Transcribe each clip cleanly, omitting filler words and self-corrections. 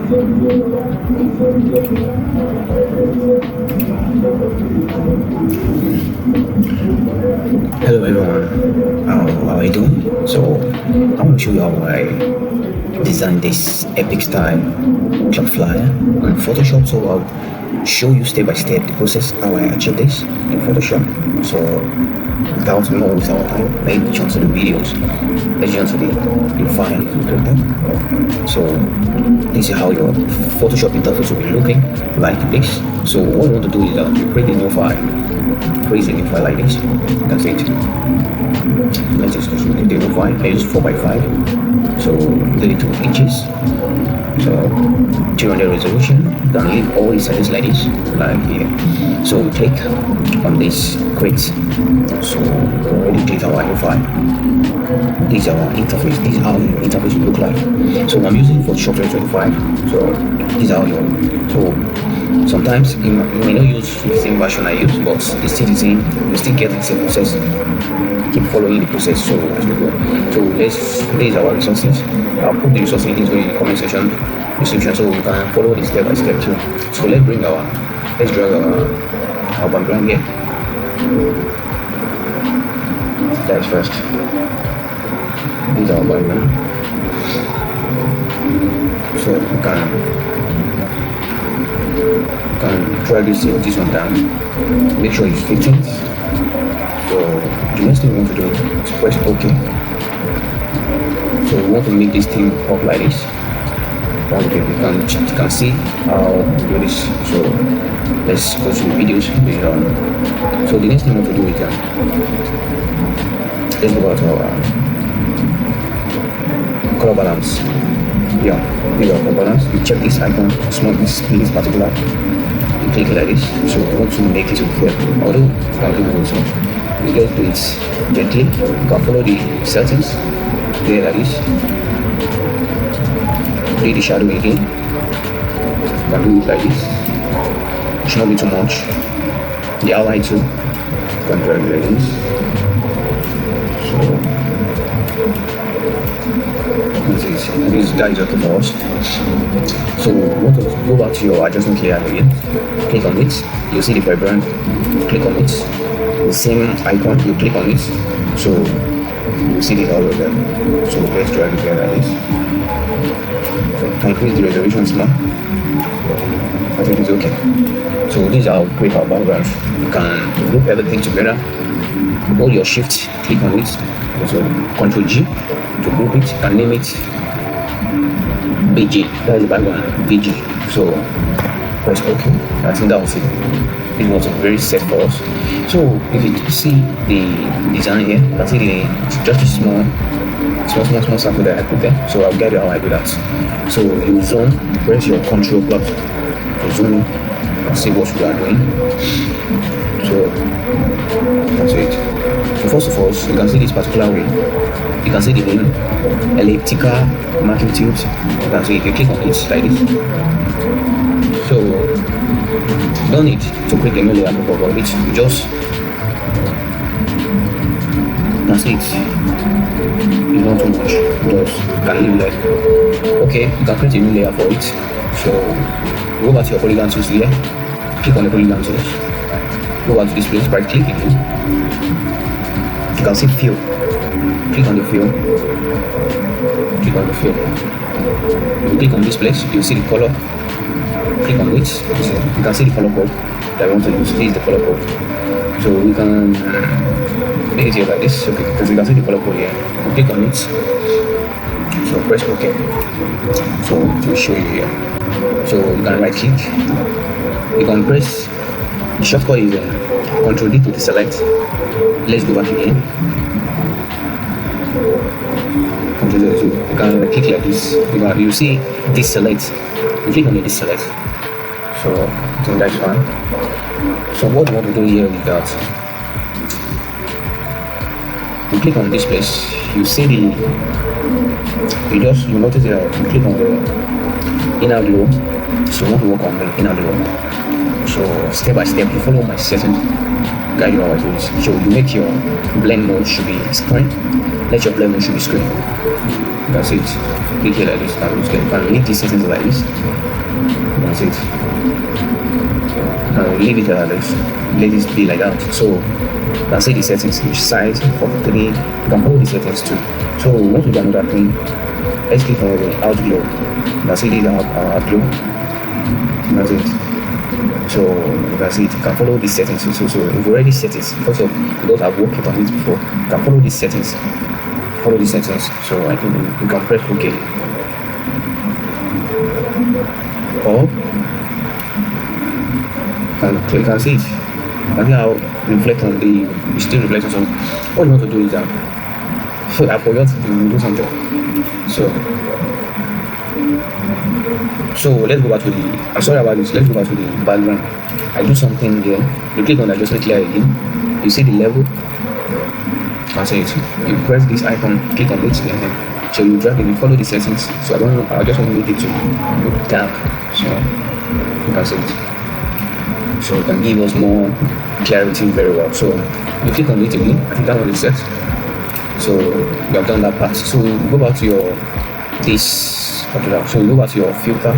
Hello everyone, how are you doing? So I want to show you how I designed this epic style club flyer on Photoshop. So I'll show you step by step the process how I achieve this in Photoshop. So without more waste our time, let's jump to the videos. Let's jump to the file you created. So this is how your Photoshop interface will be looking like this. So what we want to do is you create a new file. Create a new file like this. That's it. Let's just create a new file. Let's use 4x5. So 32 inches. So 200 resolution. You can leave all the settings like this, like here. So we click on this create. So we already clicked on our new file. This is our interface. This is how your interface will look like. So I'm using Photoshop 2025. So this is how your sometimes you may not use the same version I use, but it's still the same. You still get the same process. Keep following the process so as we go. So this is our resources. I'll put the resources into the comment section description so we can follow the step by step too. So let's drag our background here. That's first. This is our background. So we can drag this one down. Make sure it's fitting. So the next thing we want to do is press OK. So we want to make this thing up like this. Okay, you can see how to do this. So let's go to the videos later on. So the next thing we want to do is let's go back to our color balance. Yeah, this is our color balance. You check this icon, small this particular. You click like this. So we want to make this clear. Although you can do it also, you just do it gently. You can follow the settings there like this. Play the shadow again. You can do it like this. It should not be too much. The outline too. You can drag it like this. So that is okay for us. So we want to go back to your adjustment layer again. Click on it. You'll see the background. Click on it. The same icon. You click on it. So you see this all of them. So let's drag it like this. Increase the resolution small. I think it's okay. So this is how we create our background. You can group everything together. Hold your shift, click on it. So Ctrl G to group it and name it BG. That is the background, BG. So press OK. I think that was it. It was very set for us. So if you see the design here, you can see just a small sample that I put there. So I'll guide you how I do that. So you zoom, press your Control plus to zoom in and see what we are doing. So that's it. So first of all, you can see this particular way. You can see the name, elliptical marking tubes. You can see if you click on it like this. So you don't need to create a new layer for it. You just can see it. It's not too much. Just can leave like okay. You can create a new layer for it. So go back to your polygon tools here. Click on the polygon tools. Go back to this place. Right click again. You can see fill. Click on the fill. Click on the fill. You click on this place. You see the color. Click on it. You can see the color code that I want to use. This is the color code. So we can make it here like this. Okay, because you can see the color code here. You click on it. So press OK. So to show you here. So you can right click. You can press the shortcut is Ctrl D to deselect. Let's go back again. Ctrl D. So you can right click like this. You see this select. You click on the deselect. So I think that's fine. So what we want to do here is that you click on this place. You see you notice that you click on the inner glow. So we want to work on the inner glow. So step by step, you follow my settings, guide you how I do this. So you make your blend mode should be screen. Let your blend mode should be screen. That's it. Click here like this. You can leave these settings like this. That's it. Leave it like this. Let it be like that. So that's it. The settings, each size for 3. You can follow the settings too. So once we do another thing, let's click on the outglow. That's it. This is our outglow. That's it. So that's it. You can follow these settings. So if you already set it, because of those I've worked on it before, you can follow these settings. Follow these settings. So I think you can press OK. Or you can see it. I think I'll reflect on the still reflection. So what you want to do is that I forgot to do something. So let's go back to the. I'm sorry about this. Let's go back to the background. I do something here. You click on adjustment layer again. You see the level. That's it. You press this icon, click on it, and so you drag it. You follow the settings. So I don't know. I just want to make it to look dark. So you can see it. So it can give us more clarity very well. So you click on it again. I think that one is set. So you have done that part. So go back to your this. So you go back to your filter.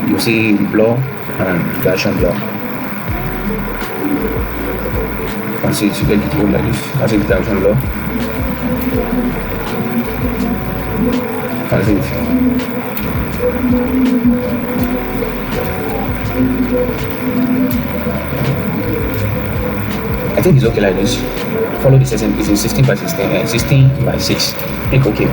You see blur and Gaussian blur. You can see it. You get it look like this. That's it. Gaussian blur. That's it. I think it's okay like this. Follow the setting. It's in 16 by 16, 16 by 6. Click OK.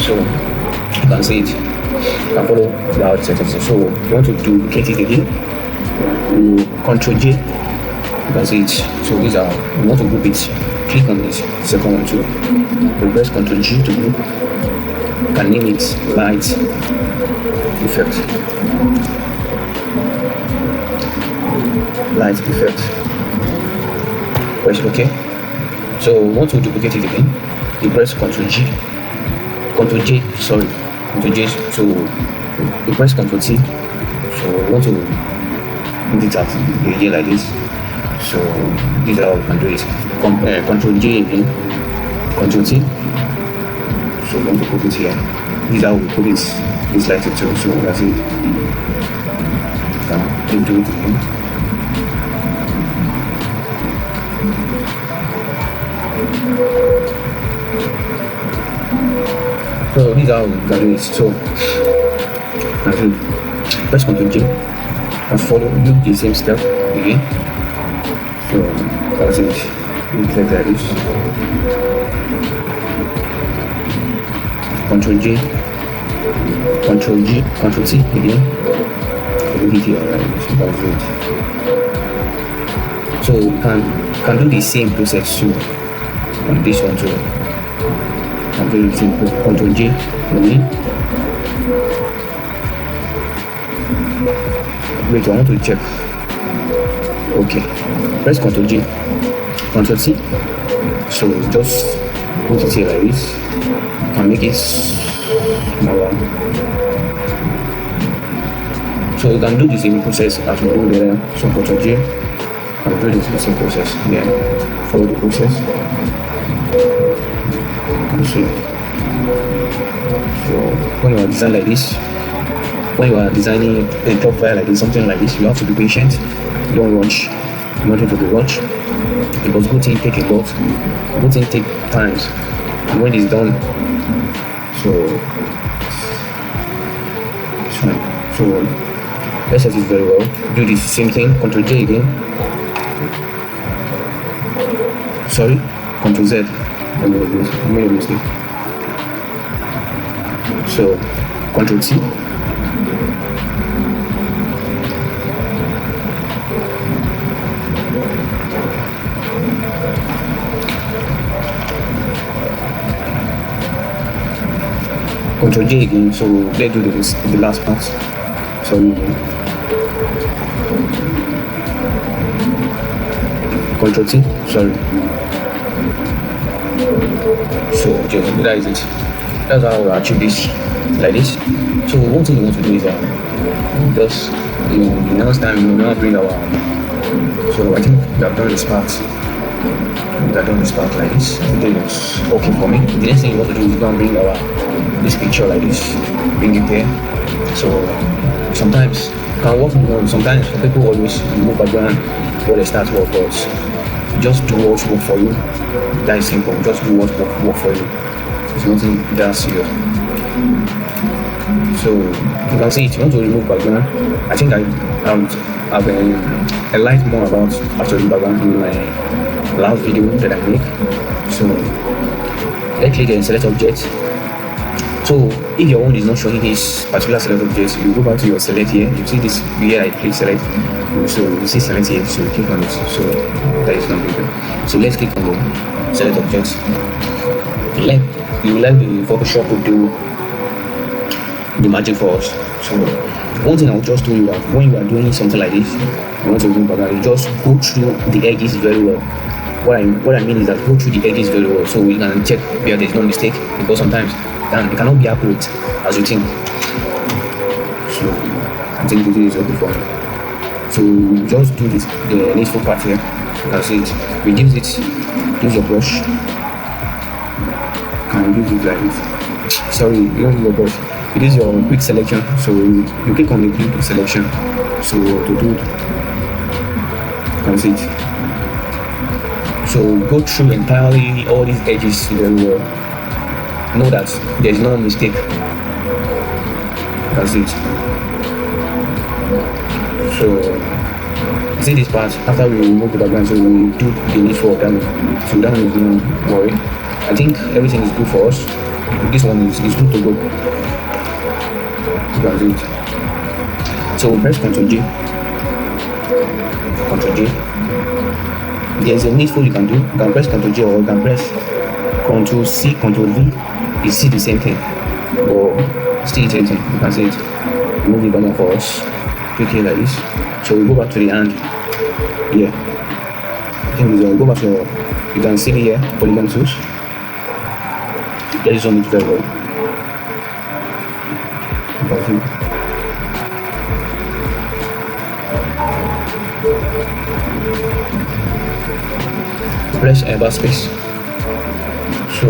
So you can see it. You can follow the settings. So if you want to duplicate it again, you Ctrl J. You can see it. So these are, you want to group it. Click on this second one too. You press Ctrl G to group. You can name it light effect. Light effect. Press OK. So once you duplicate it again, you press Ctrl G, Ctrl J, sorry, Ctrl J. So you press Ctrl T. So you want to put it at here like this. So this is how you can do it. Ctrl J again, Ctrl T. So you want to put it here. This is how we put it. This light it too. So that's it. You can do it again. So these are how you can do it. So as you press Ctrl J and follow do the same step again. So that's it. You click like this. Ctrl J, Ctrl G, Ctrl T again. So hit here like this. That's it. So you can do the same process too on this one too. And very simple. Ctrl J again. Wait, I want to check. Okay. Press Ctrl J, Ctrl C. So just put it here like this and make it smaller. So you can do the same process as we do there. So Ctrl J and do the same process. Then follow the process. See. So when you are designing like this, when you are designing a job file like this, something like this, you have to be patient. Don't rush. Nothing to be rushed. Because good things take a lot. Good things take times. And when it's done, so it's fine. So let's set it very well. Do the same thing. Ctrl J again. Sorry, Ctrl Z. I made a mistake. So Ctrl C. Ctrl J again. So let's do the last part. Sorry. Ctrl T. Sorry. So just that is it. That's how we achieve this like this. So one thing you want to do is just in next time we will not bring our. So I think we have done this part. I done this part like this. Everything looks okay for me. The next thing you want to do is go and bring our this picture like this, bring it there. So sometimes can work, sometimes people always remove background before they start work, but just do what work for you. That is simple. Just do what work for you. It's nothing that serious. So you can see if you want to remove background, I think I've enlightened more about actually background in my last video that I make. So let's click and select object. So if your one is not showing this particular select object, you go back to your select here. You see this here, I click select. So you see select here, so click on it. So that is not good. So let's click on the select objects. You like the Photoshop to do the magic for us. So one thing I'll just tell you that when you are doing something like this, you want to remove background, you just go through the edges very well. What I mean is that go through the edges very well, so we can check where there's no mistake, because sometimes it cannot be accurate as you think. So I think this is okay for me. So we just do this, the needful part here. You can see it. Reduce it. Use your brush. Can reduce it like this. Sorry, you don't use your brush. It is your quick selection. So you click on the quick selection. So to do it, you can see it. So go through entirely all these edges very well. Know that there is no mistake. That's it. So see this part after we remove the background, so we do the needful of them. So that is no worry. I think everything is good for us. This one is good to go. That's it. So press Ctrl J. Ctrl J. There's a needful you can do. You can press Ctrl J or you can press Ctrl C, Ctrl V. You see the same thing, or still the same thing. You can see it. Move the button for us. Click here like this. So we go back to the hand. Yeah. I think we go back to you can see here polygon tools. There is only very well. Press backspace. So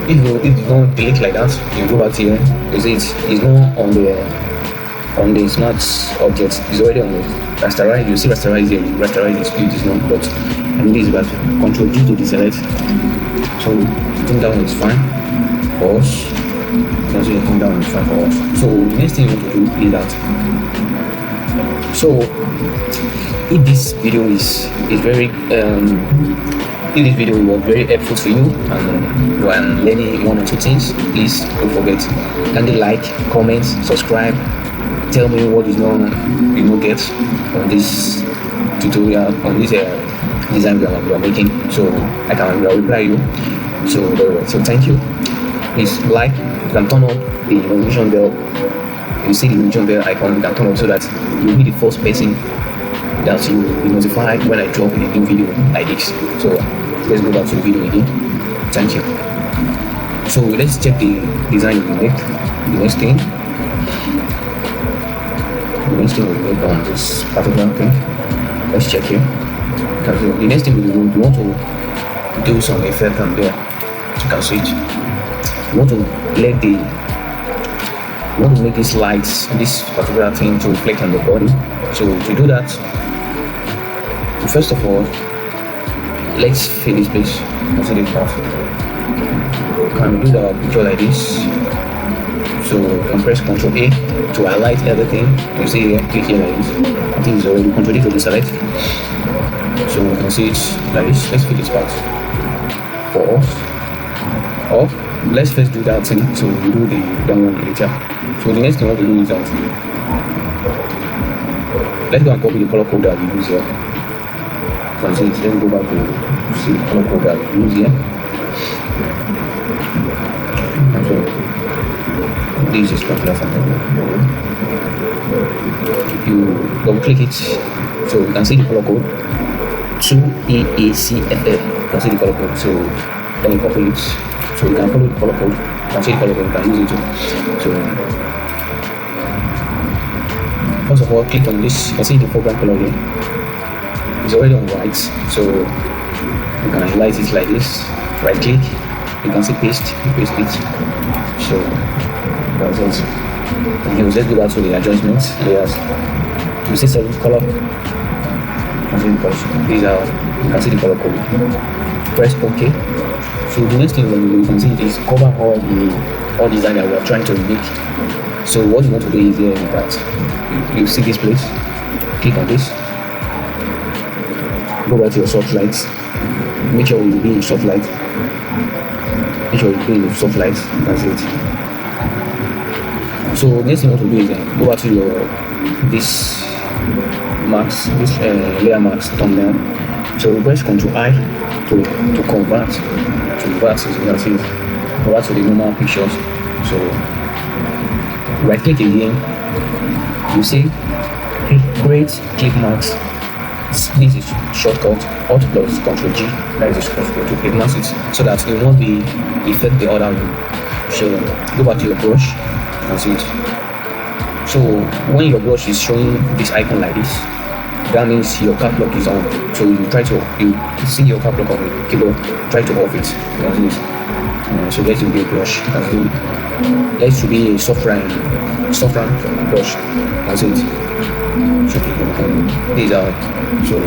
if you don't delete like that, you go back here. You see it's not on the smart object. It's already on the rasterize. You see rasterize here. Rasterize the speed is not, but I mean this is bad. Ctrl G to deselect. So I think that one is fine for us. That's what I think that one is fine for us. So the next thing you want to do is that. So if this video is very if this video was very helpful to you and you are learning one or two things, please don't forget, kindly like, comment, subscribe, tell me what is not get on this tutorial, on this design we are making, so I can reply you. So thank you. Please like, you can turn on the notification bell. You see the notification bell icon, you can turn on so that you'll be the first person that you will be notified when I drop a new video like this. So let's go back to the video again. Thank you. So let's check the design we make. The next thing we make on this particular thing. Let's check here. The next thing we do, we want to do some effect on there. You can see it. We want to make these lights, this particular thing, to reflect on the body. So to do that, first of all, let's fill this place. Consider it part. Can we do the picture like this? So you can press Ctrl A to highlight everything. You see here, click here like this. I think it's already Ctrl D to deselect. So you can see it like this. Let's fill this part for us. Or let's first do that thing. So we do the down one later. So the next thing we want to do is that let's go and copy the color code that we use here. Let's go back to see the color code that we use here. And so this is popular for you double click it, so you can see the color code 2EACFF. You can see the color code, so then you copy it, so you can follow the color code. You can see the color code, you can use it too. So first of all, click on this. You can see the foreground color here. It's already on white, so You can highlight it like this, right click, you can see paste, you paste it. So that's it. Okay, let's go back to the adjustments layers. You see some color, you can see the color. These are, you can see the color code. Press OK. So the next thing you can see is cover all design that we are trying to make. So what you want to do is here is that you see this place, click on this, go back to your soft lights, make sure you be in soft light, make sure you be in soft light, that's it. So next thing you want to do is go back to your this marks, this layer marks thumbnail. So press Ctrl I to convert to reverse, as you can see, convert to the normal pictures. So right click again, you see create clip marks. This is shortcut Alt plus Ctrl G, that is a shortcut to clip marks it so that it won't be affect the other one. So go back to your brush, that's it. So when your brush is showing this icon like this, that means your cap lock is on. So you see your cap lock on the keyboard, try to off it. That's it. So let it be a brush. That's it. Let it be a soft round brush. That's it. So these are, so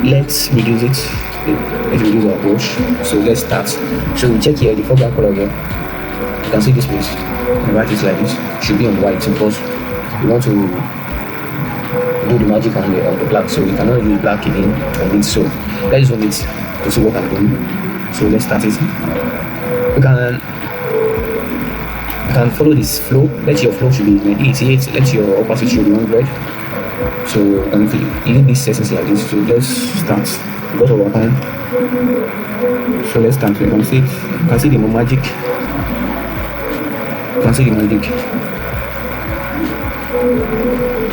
let's reduce it. Let's reduce our brush. So let's start. So we check here the foreground color here. You can see this place. The right is like this. It should be on white because we want to do the magic on the black, so we cannot use black again on it. So let's zoom it to see what I'm doing. So let's start it. You can follow this flow. Let your flow should be 88. Let your opacity should be 100. So if you leave these settings like this, so let's start because of our time. So let's start. You can see it. You can see the magic. You can see the magic.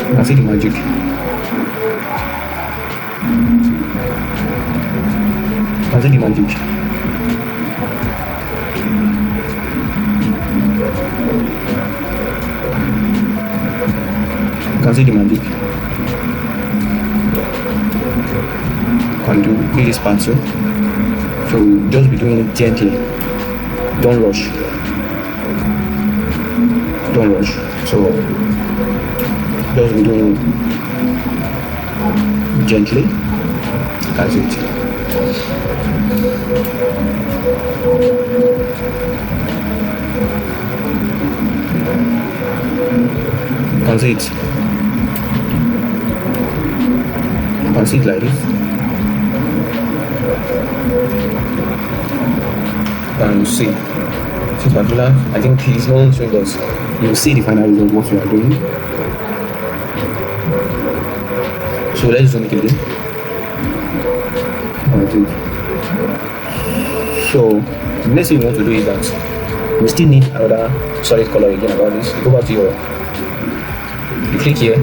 You can see the magic. You can see the magic. You can see the magic. You can do this part too. So just be doing it gently. Don't rush. Don't rush. So just be doing it gently. That's it. You can see it. You can see it like this. And see this particular, I think he's not showing us. You will see the final result of what we are doing. So let's zoom it again. So the next thing we want to do is that we still need another solid color again about this. You go back to your, you click here,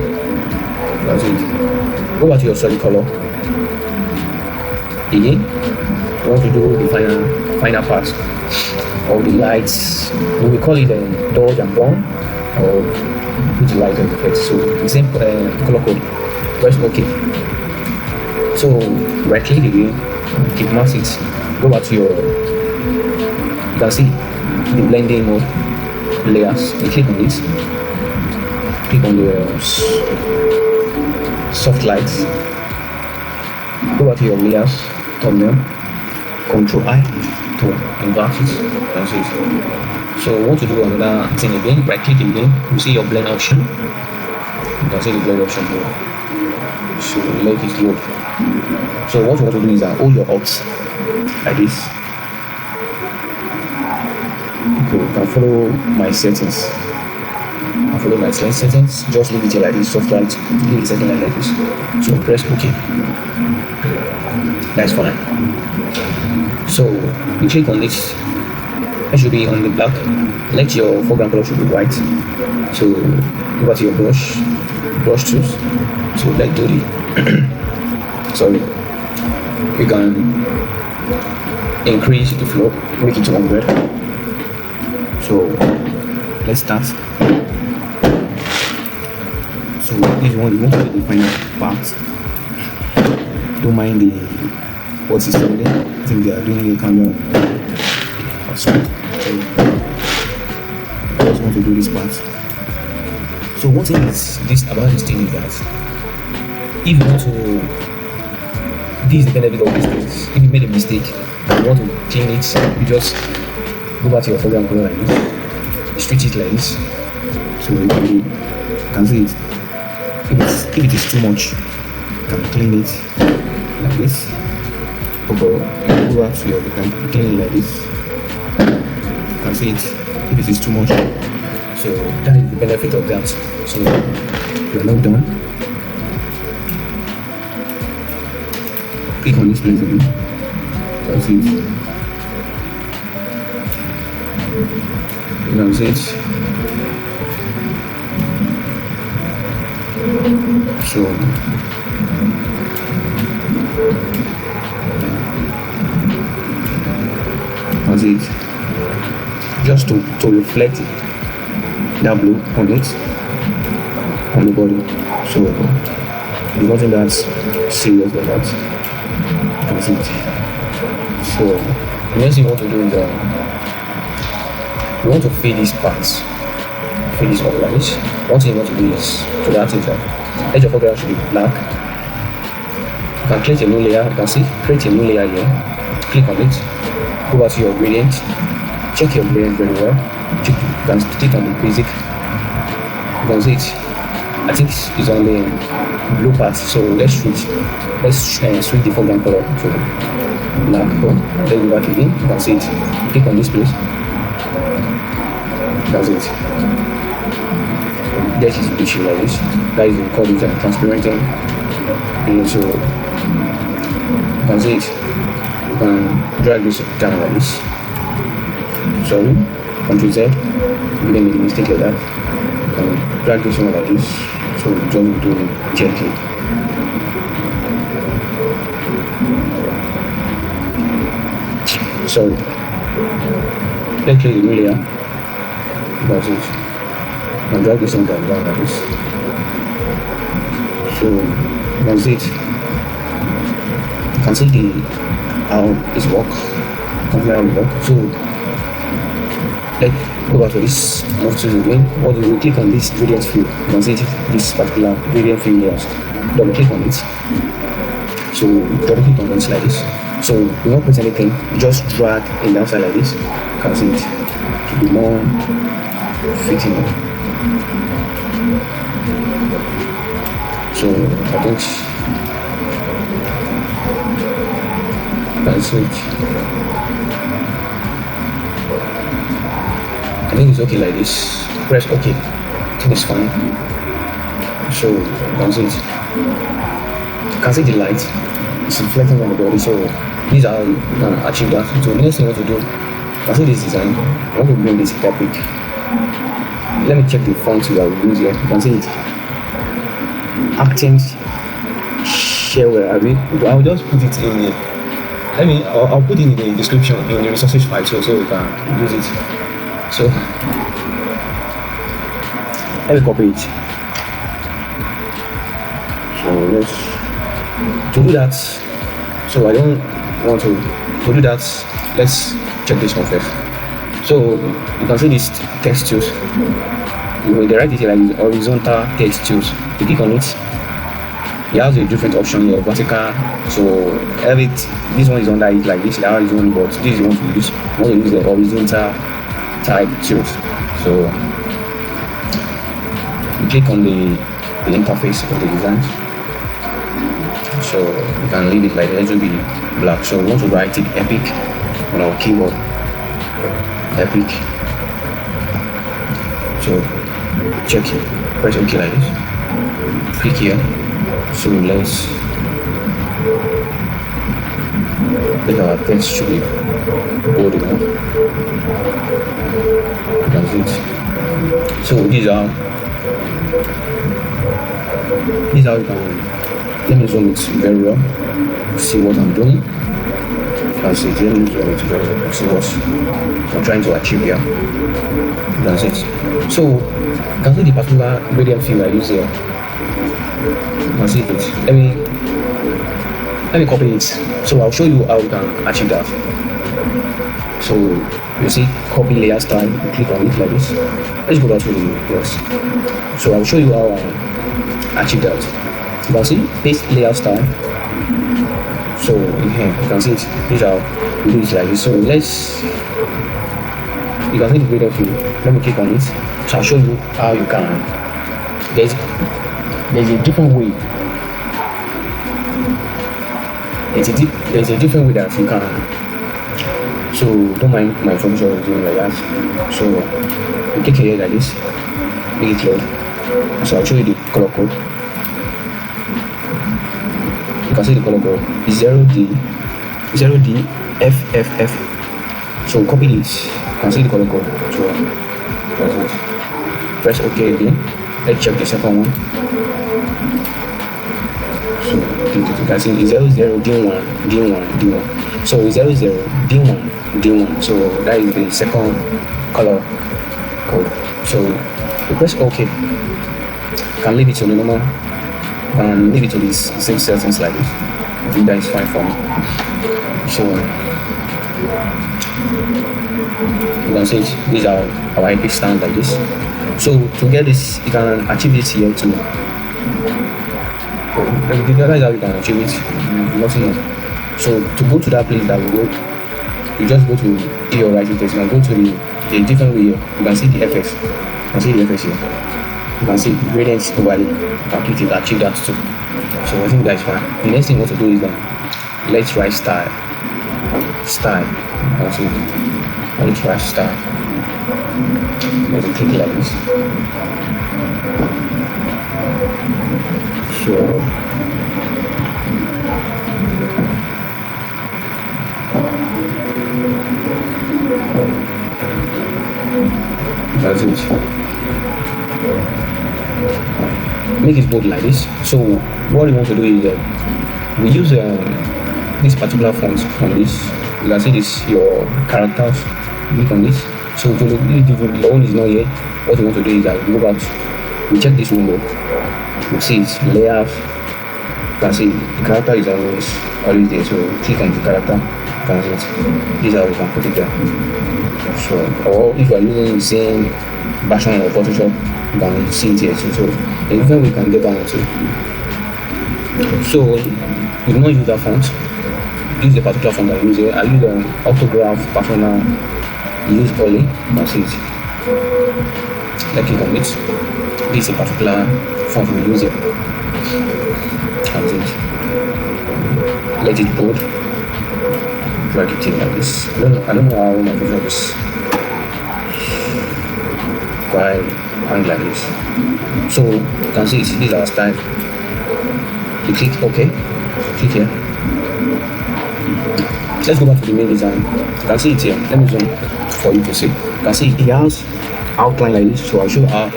that's it. Go back to your solid color. Again, you want to do the final part of the lights. We will call it dodge and burn, or put the light effect. So the same color code. Press OK. So right click again, keep mask it. Go back to your, you can see the blending mode layers. You click on this. Click on the soft lights. Go back to your layers, thumbnail. Ctrl I to invert it. That's it. So want to do another thing again, right click again, you see your blend option. You can see the blend option here. So let it load. So what you want to do is hold your Alt like this. Okay, you can follow my settings. Follow my settings, just leave it here like this, soft light, leave the setting like this. So press OK. That's fine. So you click on this, it should be on the black. Let your foreground color should be white. So go back to your brush tools. So let's do the sorry. You can increase the flow, make it to 100. So let's start. So this one, you want to do the final part. Don't mind the what's it sounding. I think they are doing a kind of smoke. I just want to do this part. So one thing is this about this thing is that if you want to, this is the benefit of these things. If you made a mistake, you want to clean it, you just go back to your foreground color like this, stretch it like this. So you can see it. If it is too much, you can clean it like this. Or go back to you can clean it like this. You can see it if it is too much. So that is the benefit of that. So you are not done. Click on this place again. You can see it. You can see it. So that's it. Just to reflect that blue on it, on the body. So there's nothing that's serious like that. That's it. So the next thing you want to do is you want to fade these parts. Fade this up like this. One thing you want to do is to that is that edge of foreground should be black. You can create a new layer. You can see create a new layer here. Click on it. Go back to your gradient. Check your gradient very well. You can click on the basic. You can see it. I think it's on the blue part. So let's switch the foreground color to black. Let's go back again. You can see it. Click on this place. That's it. That is pitchy like this. That is called it transparent. And so you can see it. You can drag this down like this. Sorry, Ctrl Z. You didn't make a mistake like that. You can drag this one like this. So just do it gently. Sorry. Let's click the new layer. That's it. And drag this one down like this. So that's it. You can see how this works. So go back to this move to again. What do we click on this gradient field? You can see this particular gradient field here. Double click on it. So double click on it like this. So you won't press anything, you just drag it outside like this. You can see it to be more fitting. So I think that's it. I think it's okay like this. Press OK. I think it's fine. So you can see it. You can see the light. It's reflecting on the body. So these are how you can achieve that. So the next thing you want to do, you can see this design. I want to bring this topic. Let me check the font we will use here. You can see it. Accent shareware. I'll just put it in here. I'll put it in the description in the resources file so you can use it. So let me copy it. So let's to do that. So I don't want to do that. Let's check this one first. So you can see this text tools. You will direct it here like horizontal text tools. You click on it. It has a different option here, vertical. So this one is under it like this. That is one, but this is one to use. You want to use the horizontal type tools. So you click on the interface of the design. So you can leave it like that. It will be black. So we want to write it epic on our keyboard. Epic. So check it. Press OK like this. Click here. So let's make our text should be bold enough. That's it. So these are you can. Let me zoom it very well. See what I'm doing. That's it. Let me zoom it very well. See what I'm trying to achieve here. That's it. So you can see the particular gradient field I use here. You can see it. Let me let me copy it. So I'll show you how you can achieve that. So you see copy layer style, you click on it like this. Let's go back to the plus. So I'll show you how I achieve that. You can see paste layer style. So here you can see it. This is how we do it like this. So you can see the graded field. Let me click on it. So I'll show you how you can. There's a different way. There's a different way that you can. So don't mind my Photoshop is doing like that. So you click here like this, make it load. So I'll show you the color code. You can see the color code is 0D FFF. So copy this. You can see the color code. So that's it. Press OK again. Let's check the second one. So you can see it's 00 D1 D1 D1. So it's 00 D1 D1. So that is the second color code. So you press OK. You can leave it to the normal. And leave it to this same settings like this. I think that is fine for me. So you can see it. These are our epic stand like this. So to get this, you can achieve it here too. That is how you can achieve it. Nothing more. So to go to that place that we go, you just go to your writing text. You can go to the different way here. You can see the FX. You can see the FX here. You can see gradients overlay. You can click it, achieve that too. So I think that's fine. The next thing we want to do is that let's write style. Style. Let's write style. Let's click it like this. So that's it. Make it bold like this. So what we want to do is we use this particular font from this. You can see this your characters. Click on this. So to look different, the one is not here. What we want to do is that we go back. We check this window. You see it's layers. You can see the character is always there. So click on the character. You can see it. This is how we can put it there. So or if you are using the same version of Photoshop, you can see it here too. So the different we can get down to. So we do not use that font. Use the particular font I use here. I use an autograph personal. Use only. You can see it. Let's click on it. This is a particular font we use it. That's it. Let it bold. Drag it in like this. I don't know how my Photoshop is quite hang like this. So you can see this is our style. You click OK. Click here. Let's go back to the main design. You can see it here. Let me zoom for you to see. You can see it has outline like this. So I'll show you how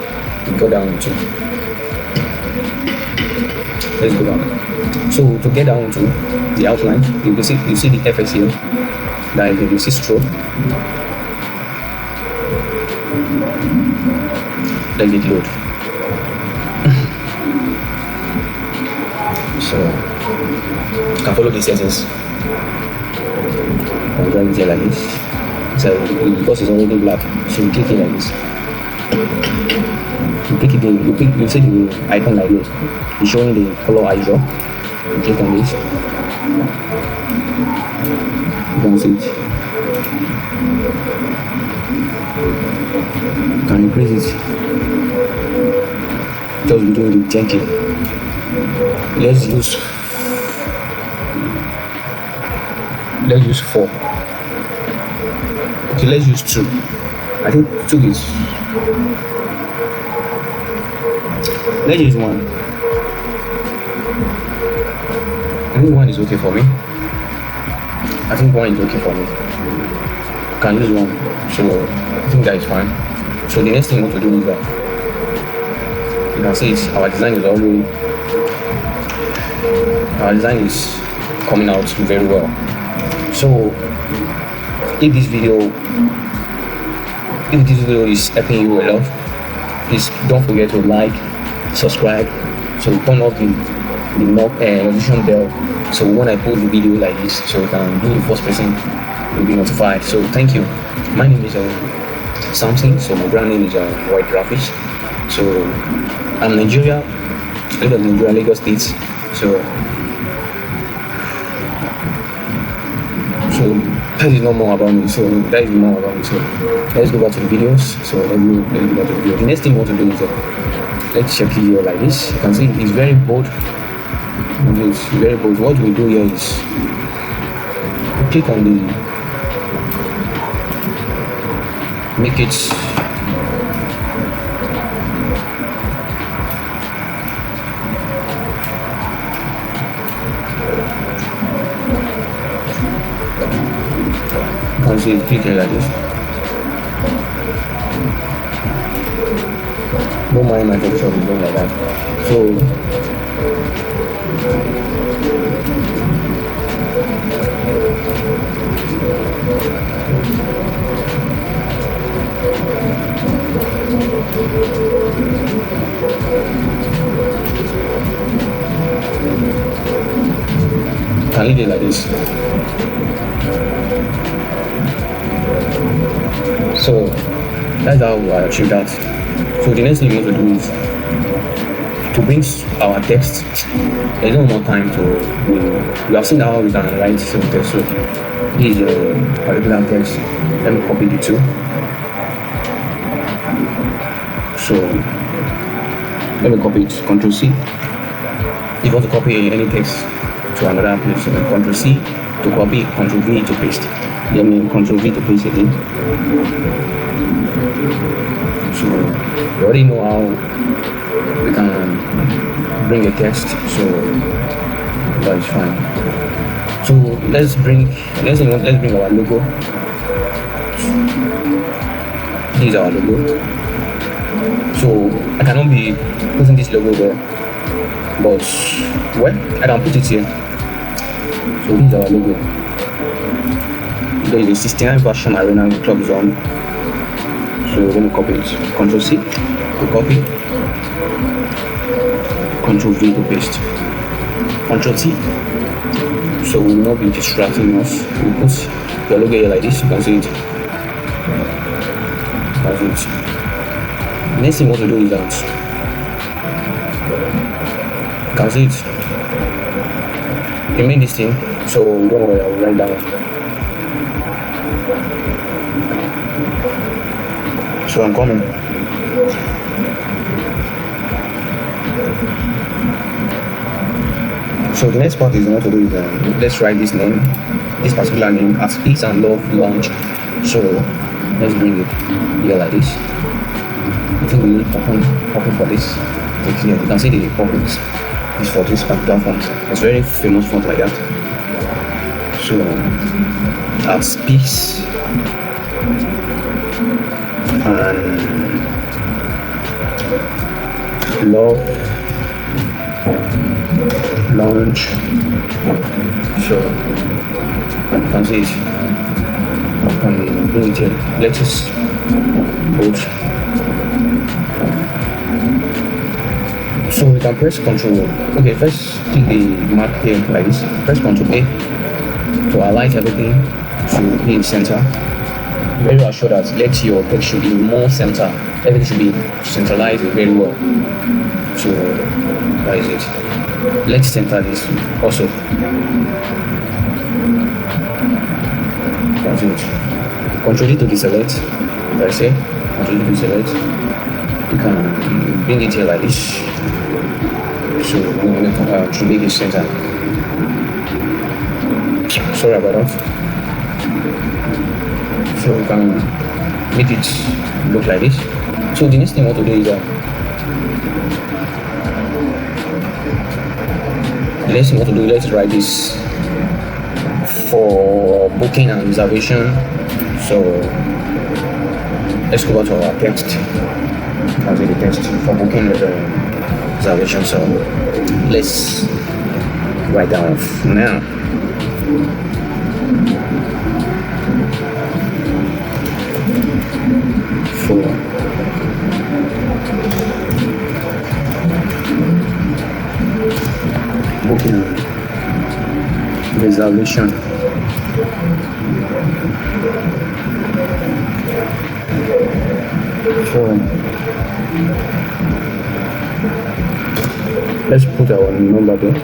you go down to. Let's go back. So to get down to the outline, you see the FX here. That you see stroke. Let it load. So you can follow the settings. I'll drag it here like this. So because it's already black, so you click it like this. You click it in, you see the icon like this. It's showing the color I draw. You click on this. You can see it. You can increase it. Just be doing it gently. Let's use 4. Okay, let's use 2. I think 2 is. Let's use 1. I think 1 is okay for me. I think 1 is okay for me. Can use 1. So I think that is fine. So the next thing we want to do is that you can see it's, our design is coming out very well. So if this video is helping you a lot, please don't forget to like, subscribe, so turn off the notification bell. So when I post the video like this, so you can be the first person will be notified. So thank you. My name is Samson. So my brand name is White Graphics. So I'm Nigeria. I live in Nigeria, Lagos State. So that is no more about me. So that is more about me. So let's go back to the videos. So let's go back to the video. The next thing we want to do is let's check here like this. You can see it's very bold. It's very bold. What we do here is click on the make it you can see it click here like this. Don't mind my Photoshop is going like that. So can leave it like this. So that's how I achieve that. So the next thing we need to do is to bring our text. There's no more time to we have seen how we can write some text. So this is a particular text. Let me copy the two. So let me copy it. Ctrl C. If you want to copy any text to another place, Ctrl C to copy, Ctrl V to paste. Let me Ctrl V to paste again. So you already know how we can bring a text, so that is fine. So let's bring our logo. This is our logo. So I cannot be putting this logo there, but well, I can put it here. So this is our logo. There is a 69 version Arena Club Zone. So let me copy it. Ctrl C to copy. Ctrl V to paste. Ctrl T. So we will not be distracting us. We put the logo here like this. You can see it. That's it. Next thing we want to do is that you can see it. You made this thing. So don't worry, I will write down. So I'm coming. So the next part is what to do is let's write this name, this particular name as Peace and Love Launch. So let's bring it here like this. I think we need popping for this. You can see the poppings is for this particular font. It's very famous font like that. So as Peace and Love Launch. So you can see it. I can bring it here. Let's just put. So we can press Ctrl. Okay, first click the mark here like this. Press Ctrl A to align everything to be in center. Very well sure that let your text should be more center. Everything should be centralized very well. So that is it. Let's center this also. That's it. Ctrl D to deselect. If I say Ctrl D to deselect, you can bring it here like this. So we want to make it center. Sorry about that. So we can make it look like this. So the next thing I want to do is let's write this for booking and reservation. So let's go back to our text. I'll do the text for booking reservation. So let's write down now. booking reservation. So let's put our number there.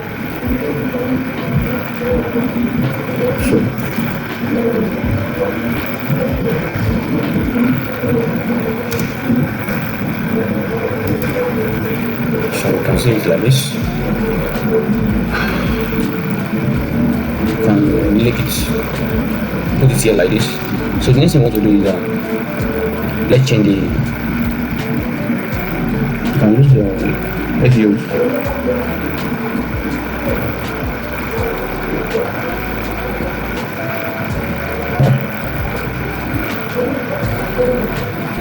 So you can see it like this. You can lick it, put it here like this. So the next thing I want to do is let's change the, you can use the, let's use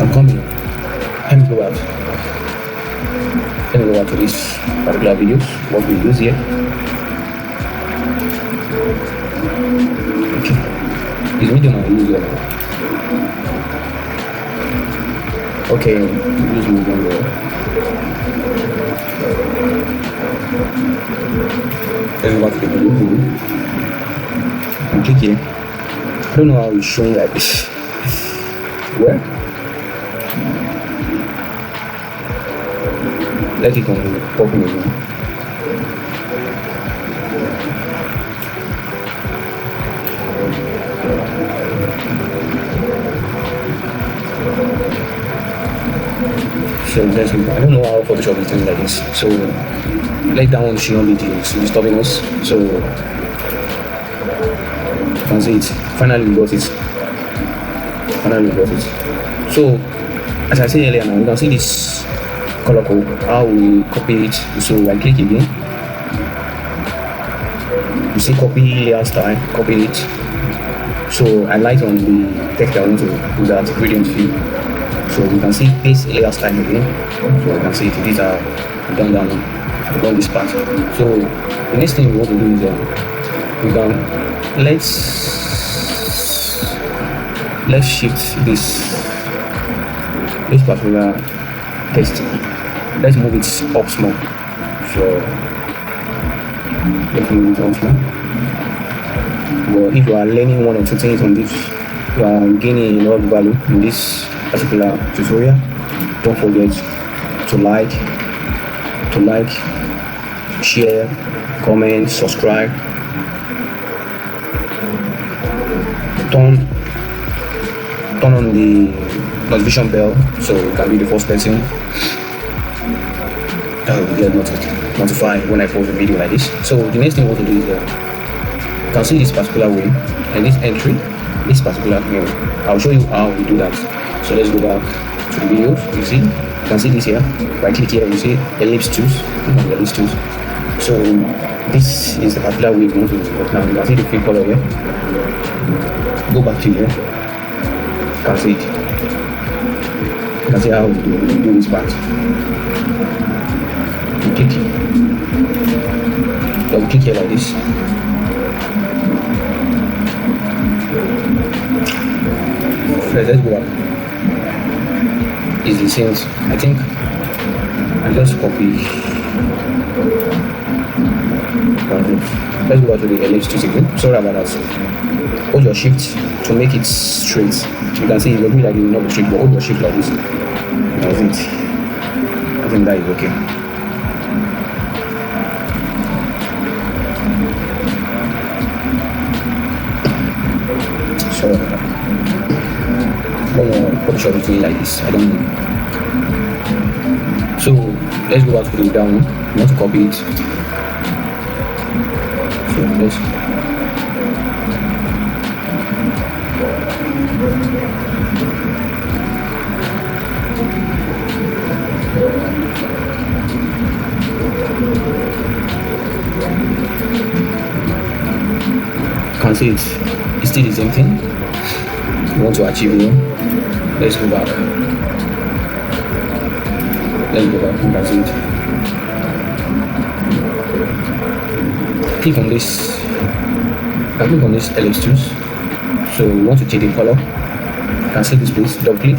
I'm coming. Let me go out. Let me go out to this particular videos, what we use here. Okay. This medium I use here. Okay, use medium there. Let's go back to the video. And click here. I don't know how it's showing like this. Where? Let it open again. So that's it. I don't know how Photoshop is doing like this. So let that one should not be disturbing us. So you can see it. Finally we got it. So as I said earlier now, you can see this color code, how we copy it. So I click again. You see copy layer style, copy it. So I light on the text I want to do that gradient fill. So you can see paste layer style again. So you can see it. These are done this part. So the next thing we want to do is we can let's shift this particular text. Let's move it up small. So let's move it up small. But if you are learning one or two things on this, you are gaining a lot of value in this particular tutorial. Don't forget to like, share, comment, subscribe, turn on the notification bell so you can be the first person that will get notified when I post a video like this. So the next thing we want to do is you can see this particular way and this entry, this particular way. I'll show you how we do that. So let's go back to the videos. You see, you can see this here. Right click here, you see ellipse tools. So this is the particular way we want to work now. You can see the fill color here. Go back to here. You can see it. You can see how we do this part. You click. You click here like this. Let's go back. It's the same. I think I just copy. Let's go back to the ellipse tools again. Sorry about that. Hold your shift to make it straight. You can see it will be like it will not be straight, but hold your shift like this. That's it. I think that is okay. So Photoshop is doing like this. I don't know. So let's go back to the down. I want to copy it. So let's can see it's still the same thing. We want to achieve here. Let's go back. You can see it. Click on this. Click on this ellipse tools. So we want to change the color. You can see this place. Double click.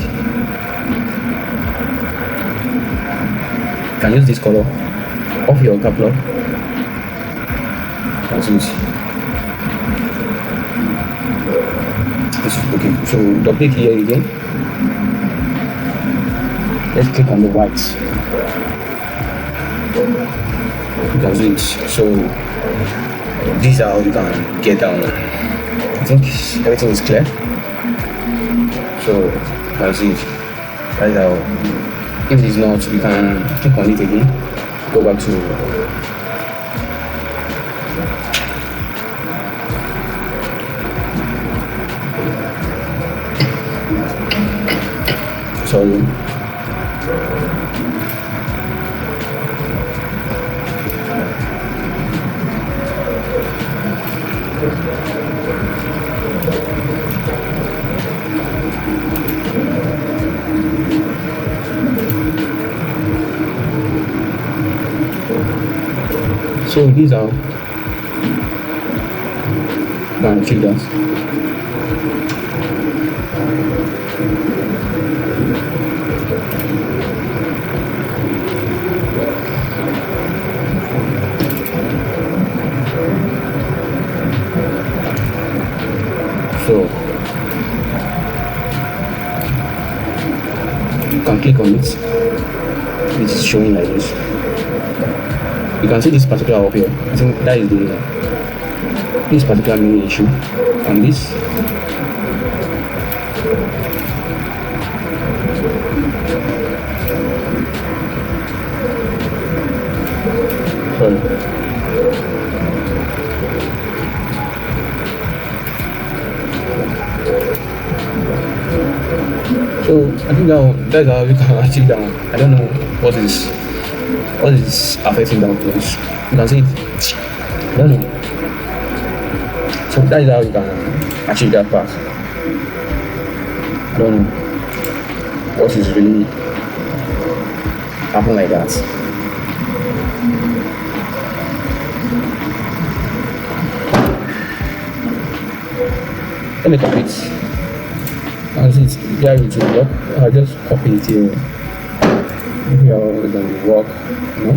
You can use this color off your cap lock. That's it. Okay, so double click here again. Let's click on the white. That's it. So this is how you can get down. I think everything is clear. So that's it. That's how. If it is not, you can click on it again. Go back to sorry. So these are going to achieve that. So you can click on it. It is showing like this. You can see this particular up here. I think that is this particular main issue. And this sorry. So I think that's how we can achieve that. I don't know what is affecting that place. You can see it. I don't know. So that is how you can achieve that part. I don't know what is really happen like that. Let me copy it. As it's here it will work. I'll just copy it here. Here it will work. No?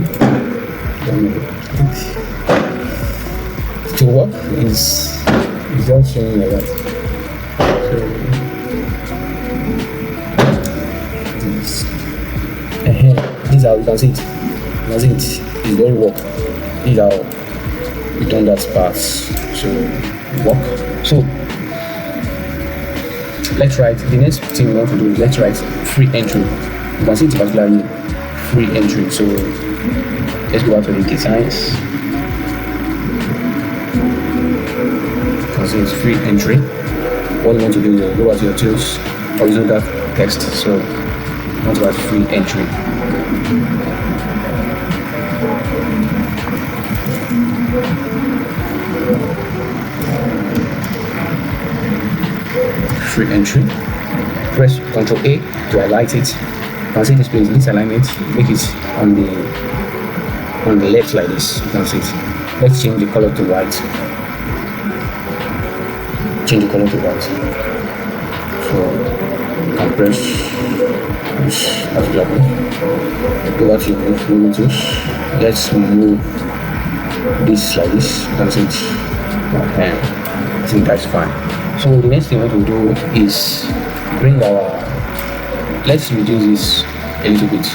To work is just showing like that. So this is how you can see it. You can see it is going to work. This is how you done that part. So work. So let's write the next thing we want to do is let's write free entry. You can see it's particularly free entry. So let's go out to the designs. You can see it's free entry. What you want to do is go out to your tools, horizontal text. So you want to write free entry. Free entry. Press Ctrl A to highlight it. You can see this place, this alignment, make it on the left like this. You can see it. Let's change the color to white. Change the color to white. So you can press this as well. Go back to your moving tools. Let's move this like this. You can see it. Okay. I think that's fine. So the next thing we want to do is bring let's reduce this a little bit.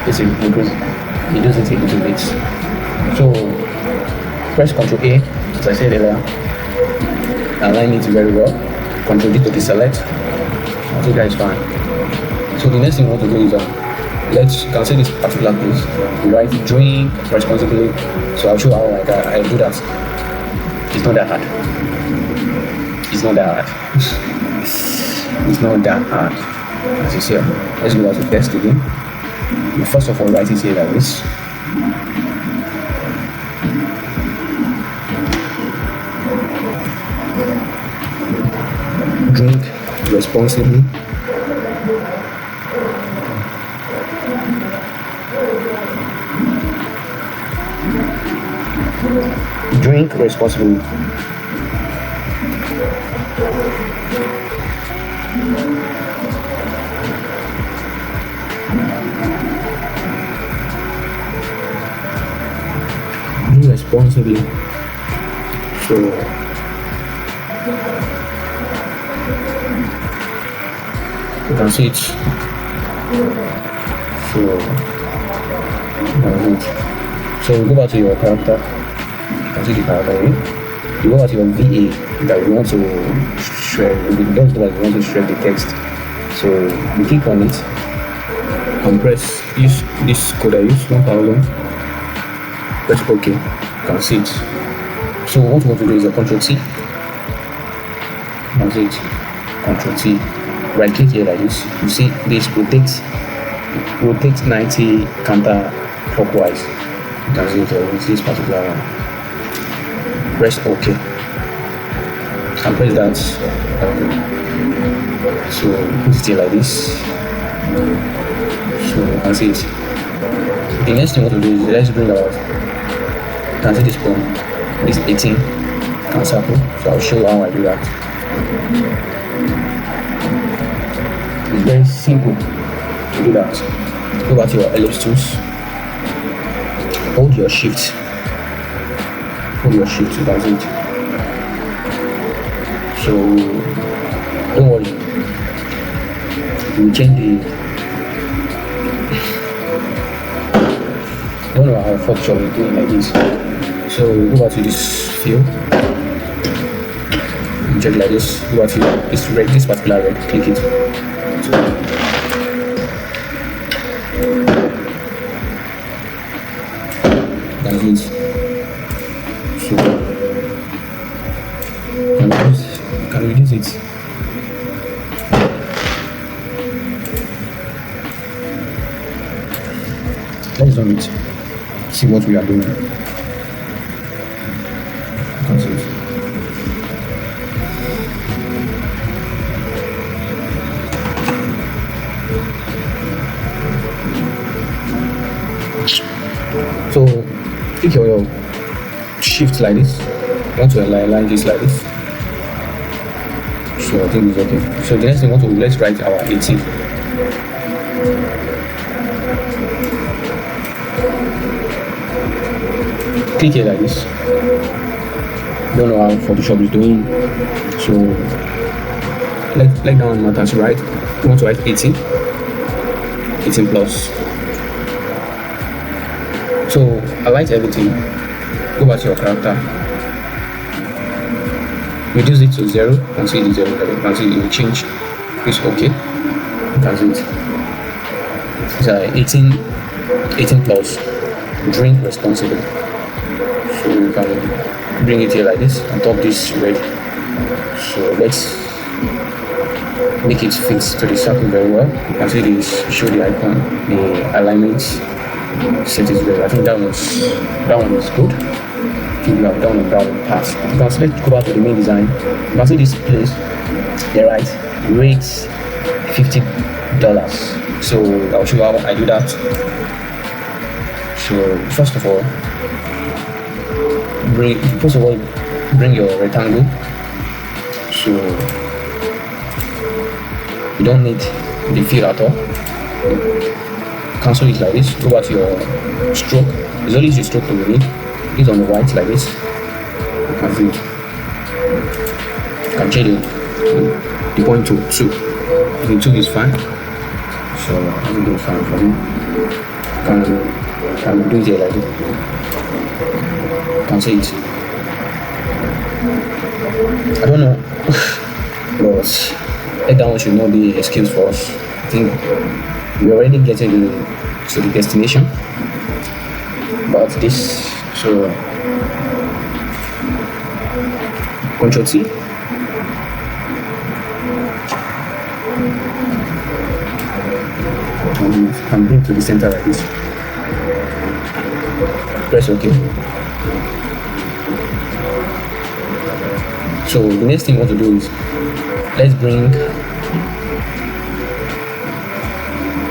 Let's reduce it a little bit. So press Ctrl A, as I said earlier, align it very well. Ctrl D to deselect. I think that is fine. So the next thing we want to do is let's cancel this particular place. We write drink responsibly. So I'll show how I do that. It's not that hard. It's not that hard. It's not that hard. As you see, let's go back to text again. You first of all write it here like this. Drink responsibly. Drink responsibly. responsibly. So you can see it. So that's it. So we go back to your character. You can see the character here. You go back to your VA that you want to shred. Just like you want to shred the text. So you click on it and press use this code I use 1000. Press OK. You can see it. So what you want to do is a Ctrl T. That's it. Ctrl T. Right click here like this. You see this rotate 90 counter clockwise. You can see it with this particular one. Press OK. And press that. So put it here like this. So you can see it. The next thing we want to do is let's bring out. You can see this point. This 18 can circle. So I'll show you how I do that. It's very simple to do that. Go back to your ellipse tools. Hold your shift. That's it. So don't worry. We change the. I don't know how Photoshop is doing like this. So go back to this field. Check like this. Go back to this red, this particular red. Click it. That's it. So can reduce it. Let's zoom it. See what we are doing. That's it. So click your shift like this. You want to align this like this. So I think it's okay. So the next thing we want to let's write our 18. Click here like this. Don't know how Photoshop is doing. So like down matters, right? You want to write 18 plus. So I write everything. Go back to your character. Reduce it to 0. You can see the 0. You can see it will change. It's okay. That's it. It's 18 plus. Drink responsibly. So you can bring it here like this and top this red. So let's make it fit to the circle very well. You can see this, show the icon, the alignment, set it well. I think that one is good. I think we have done on that one pass. Now let's go back to the main design. You can see this place, they write rates $50. So I'll show you how I do that. So first of all, bring your rectangle. So you don't need the fill at all. Cancel it like this. Go back to your stroke. It's only the stroke that you need. It's on the white like this. You can see it. You can change the point to 2. The 2 is fine. So everything is fine for me. Can do it here like this. You can see it. I don't know, but that one should not be an excuse for us. I think we're already getting to the destination. But this, so Ctrl T. And bring to the center like this. Press OK. So the next thing we want to do is let's bring.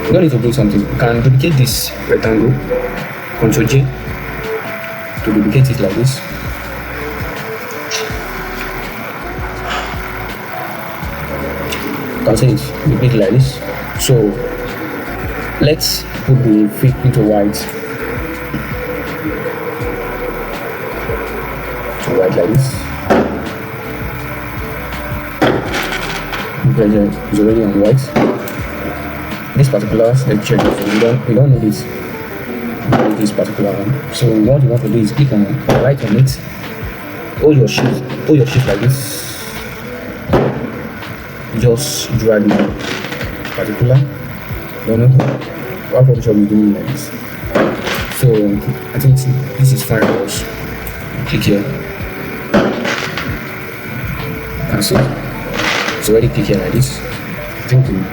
You don't need to do something. You can duplicate this rectangle. Ctrl J to duplicate it like this. You can see it. Duplicate it like this. So let's put the fit into white. white like this. Pressure is already on white. This particular, let's check it. We don't need this. This particular one. So what you want to do is click on right on it. Hold your shift like this. Just drag it particular. Don't know what Photoshop is doing like this. So I think this is fine for us. Click here. You can see it's already click here like this. Thank you.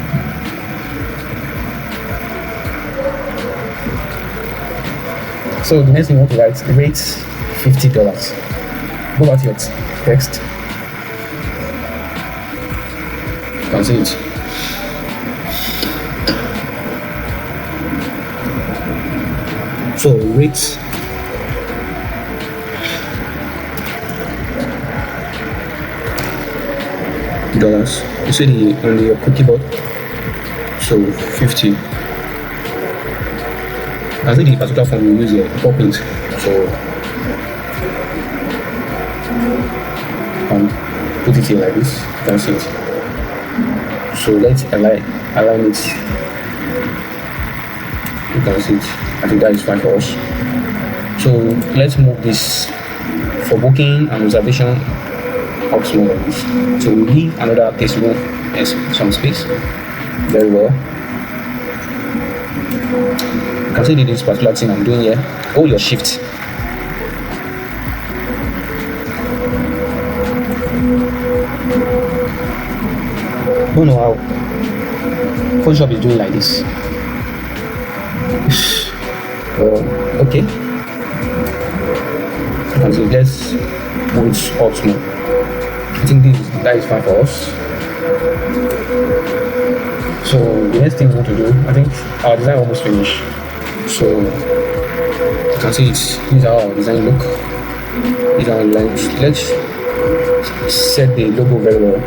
So the next thing you want to write, rate $50. Go back to your text. You can see it. So rate dollars. You see on the keyboard. So 50. I think the particular form we use here, pop it. So put it here like this. You can see it. So let's align it. You can see it. I think that is fine for us. So let's move this for booking and reservation up small like this. So we leave another table and some space. Very well. You can see this particular thing I'm doing here. Hold your shift. Don't know how Photoshop is doing like this. Okay. You can see let's move up small. I think that is fine for us. So the next thing we want to do, I think our design almost finished. So you can see this is how our design look. These are lines. Let's set the logo very well.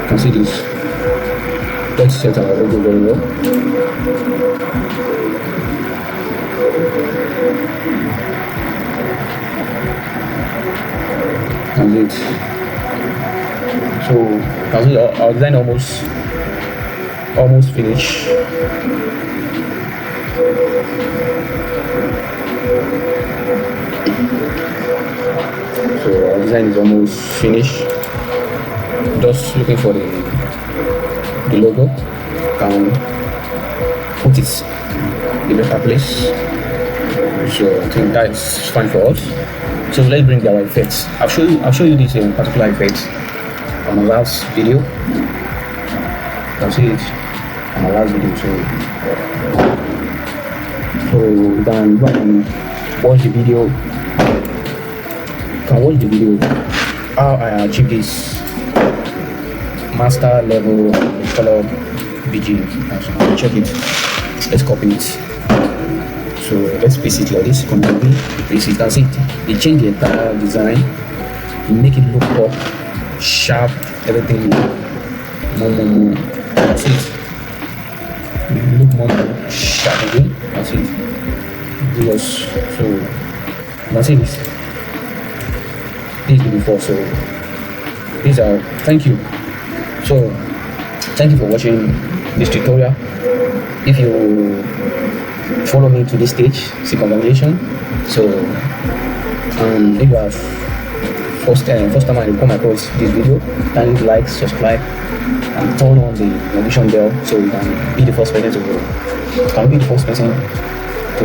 You can see this. Let's set our logo very well. That's it. So our design almost finished. So our design is almost finished. Just looking for the logo. Can put it in a better place. So I think that is fine for us. So let's bring our effects. I'll show you this particular effect on my last video. You can see it on my last video. So you can go and watch the video. You can watch the video how I achieve this master level color BG. Check it. Let's copy it. So let's paste it like this. Control V. Paste it. That's it. They change the entire design. You make it look up, sharp, everything more. That's it. You look more sharp again. That's it. So that's it. This is before. So these are. Thank you. So thank you for watching this tutorial. If you follow me to this stage, see congratulations. So if you have first time I come across this video, kindly like, subscribe, and turn on the notification bell so you can be the first person to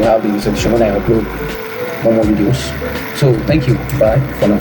have the notification when I upload more videos. So thank you. Bye for now.